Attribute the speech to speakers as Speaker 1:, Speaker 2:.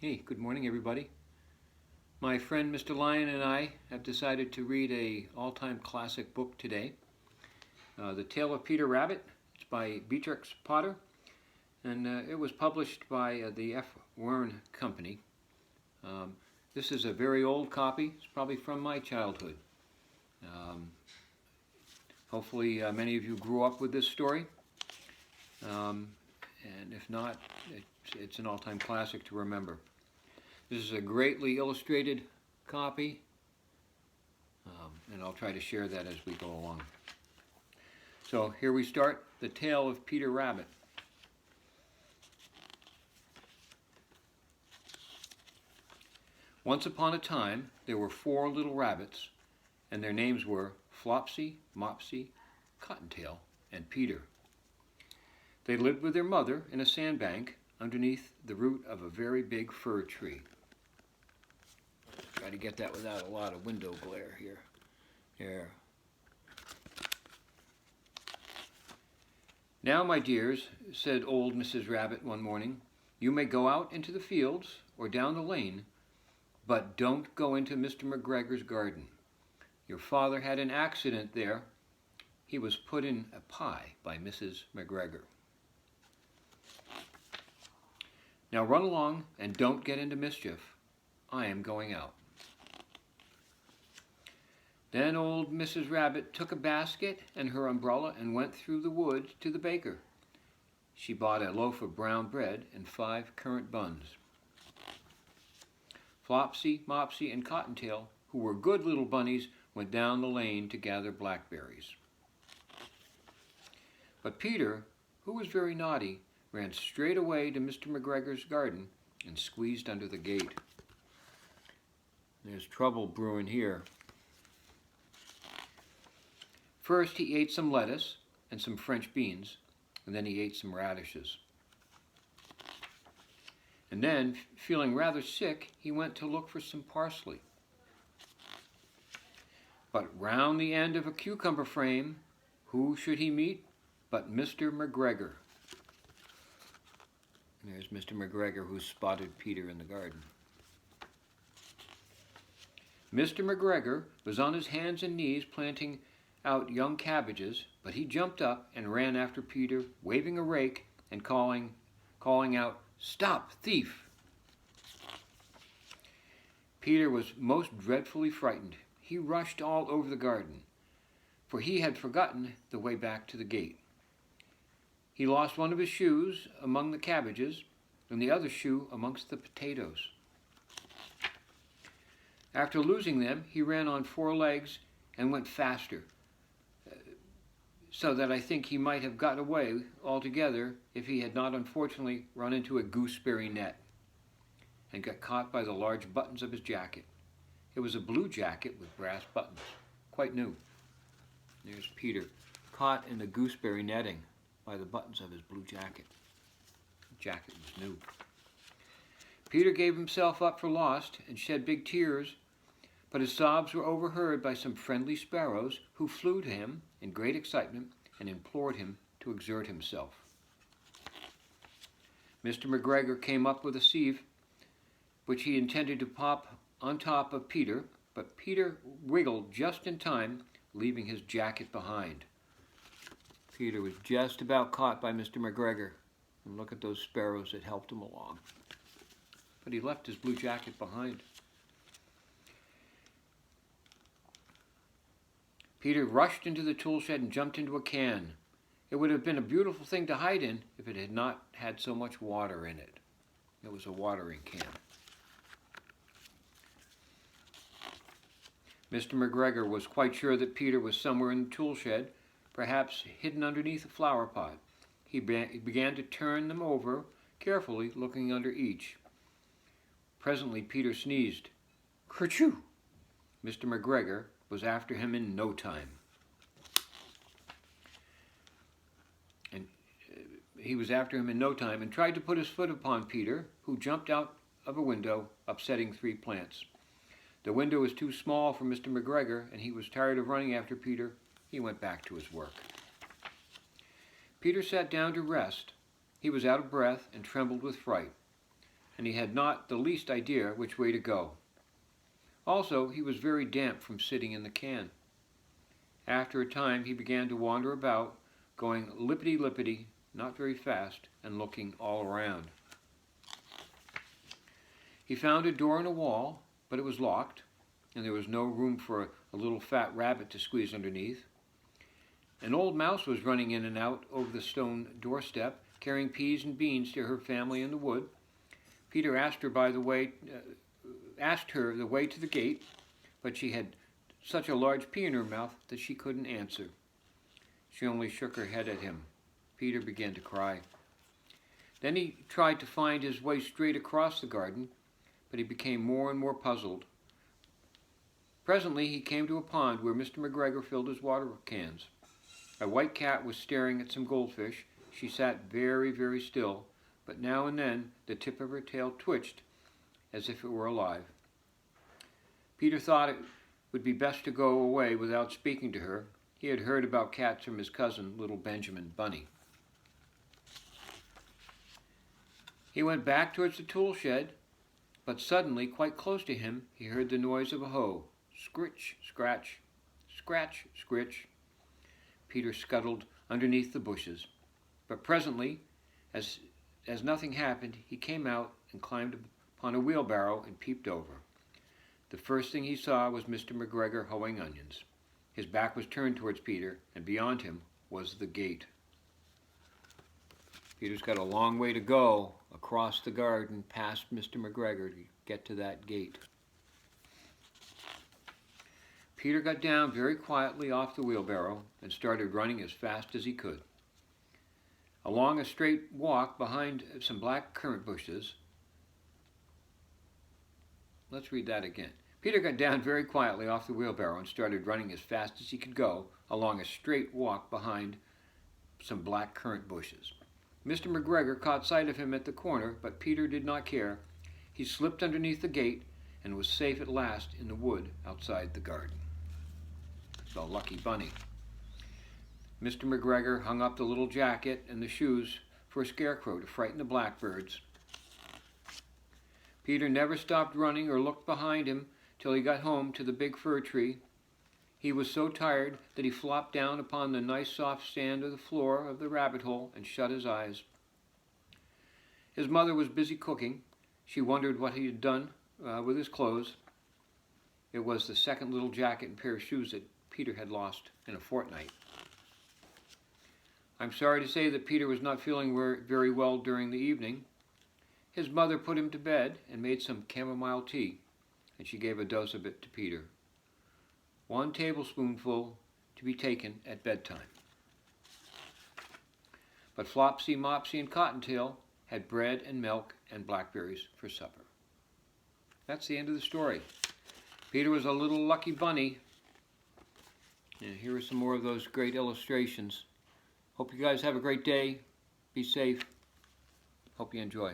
Speaker 1: Hey, good morning everybody. My friend Mr. Lyon and I have decided to read a all-time classic book today. The Tale of Peter Rabbit. It's by Beatrix Potter, and it was published by the F. Wearne Company. This is a very old copy. It's probably from my childhood. Hopefully many of you grew up with this story, and if not, it's an all-time classic to remember. This is a greatly illustrated copy, and I'll try to share that as we go along. So here we start, The Tale of Peter Rabbit. Once upon a time, there were 4 little rabbits, and their names were Flopsy, Mopsy, Cottontail, and Peter. They lived with their mother in a sandbank underneath the root of a very big fir tree. Try to get that without a lot of window glare here. There. "Now, my dears," said old Mrs. Rabbit one morning, "you may go out into the fields or down the lane, but don't go into Mr. McGregor's garden. Your father had an accident there. He was put in a pie by Mrs. McGregor. Now run along and don't get into mischief. I am going out." Then old Mrs. Rabbit took a basket and her umbrella and went through the woods to the baker. She bought a loaf of brown bread and 5 currant buns. Flopsy, Mopsy, and Cottontail, who were good little bunnies, went down the lane to gather blackberries. But Peter, who was very naughty, ran straight away to Mr. McGregor's garden and squeezed under the gate. There's trouble brewing here. First, he ate some lettuce and some French beans, and then he ate some radishes. And then, feeling rather sick, he went to look for some parsley. But round the end of a cucumber frame, who should he meet but Mr. McGregor? And there's Mr. McGregor, who spotted Peter in the garden. Mr. McGregor was on his hands and knees planting out young cabbages, but he jumped up and ran after Peter, waving a rake and calling out, "Stop, thief!" Peter was most dreadfully frightened. He rushed all over the garden, for he had forgotten the way back to the gate. He lost one of his shoes among the cabbages and the other shoe amongst the potatoes. After losing them, he ran on 4 legs and went faster, so that I think he might have got away altogether if he had not unfortunately run into a gooseberry net and got caught by the large buttons of his jacket. It was a blue jacket with brass buttons, quite new. There's Peter, caught in the gooseberry netting by the buttons of his blue jacket. The jacket was new. Peter gave himself up for lost and shed big tears, but his sobs were overheard by some friendly sparrows who flew to him in great excitement and implored him to exert himself. Mr. McGregor came up with a sieve, which he intended to pop on top of Peter, but Peter wriggled just in time, leaving his jacket behind. Peter was just about caught by Mr. McGregor, and look at those sparrows that helped him along. But he left his blue jacket behind. Peter rushed into the tool shed and jumped into a can. It would have been a beautiful thing to hide in if it had not had so much water in it. It was a watering can. Mr. McGregor was quite sure that Peter was somewhere in the tool shed, perhaps hidden underneath a flower pot. He began to turn them over, carefully looking under each. Presently Peter sneezed. Kerchoo! Mr. McGregor was after him in no time. He was after him in no time and tried to put his foot upon Peter, who jumped out of a window, upsetting 3 plants. The window was too small for Mr. McGregor, and he was tired of running after Peter. He went back to his work. Peter sat down to rest. He was out of breath and trembled with fright. and he had not the least idea which way to go. Also, he was very damp from sitting in the can. After a time, he began to wander about, going lippity-lippity, not very fast, and looking all around. He found a door in a wall, but it was locked, and there was no room for a little fat rabbit to squeeze underneath. An old mouse was running in and out over the stone doorstep, carrying peas and beans to her family in the wood. Peter asked her the way to the gate, but she had such a large pea in her mouth that she couldn't answer. She only shook her head at him. Peter began to cry. Then he tried to find his way straight across the garden, but he became more and more puzzled. Presently he came to a pond where Mr. McGregor filled his water cans. A white cat was staring at some goldfish. She sat very, very still, but now and then the tip of her tail twitched as if it were alive. Peter thought it would be best to go away without speaking to her. He had heard about cats from his cousin, little Benjamin Bunny. He went back towards the tool shed, but suddenly, quite close to him, he heard the noise of a hoe. Scritch, scratch, scratch, scritch. Peter scuttled underneath the bushes, but presently, as nothing happened, he came out and climbed upon a wheelbarrow and peeped over. The first thing he saw was Mr. McGregor hoeing onions. His back was turned towards Peter, and beyond him was the gate. Peter's got a long way to go across the garden past Mr. McGregor to get to that gate. Peter got down very quietly off the wheelbarrow and started running as fast as he could. Along a straight walk behind some black currant bushes. Let's read that again. Peter got down very quietly off the wheelbarrow and started running as fast as he could go along a straight walk behind some black currant bushes. Mr. McGregor caught sight of him at the corner, but Peter did not care. He slipped underneath the gate and was safe at last in the wood outside the garden. The lucky bunny. Mr. McGregor hung up the little jacket and the shoes for a scarecrow to frighten the blackbirds. Peter never stopped running or looked behind him till he got home to the big fir tree. He was so tired that he flopped down upon the nice soft sand of the floor of the rabbit hole and shut his eyes. His mother was busy cooking. She wondered what he had done with his clothes. It was the second little jacket and pair of shoes that Peter had lost in a fortnight. I'm sorry to say that Peter was not feeling very well during the evening. His mother put him to bed and made some chamomile tea, and she gave a dose of it to Peter. 1 tablespoonful to be taken at bedtime. But Flopsy, Mopsy, and Cottontail had bread and milk and blackberries for supper. That's the end of the story. Peter was a little lucky bunny. And here are some more of those great illustrations. Hope you guys have a great day. Be safe. Hope you enjoy.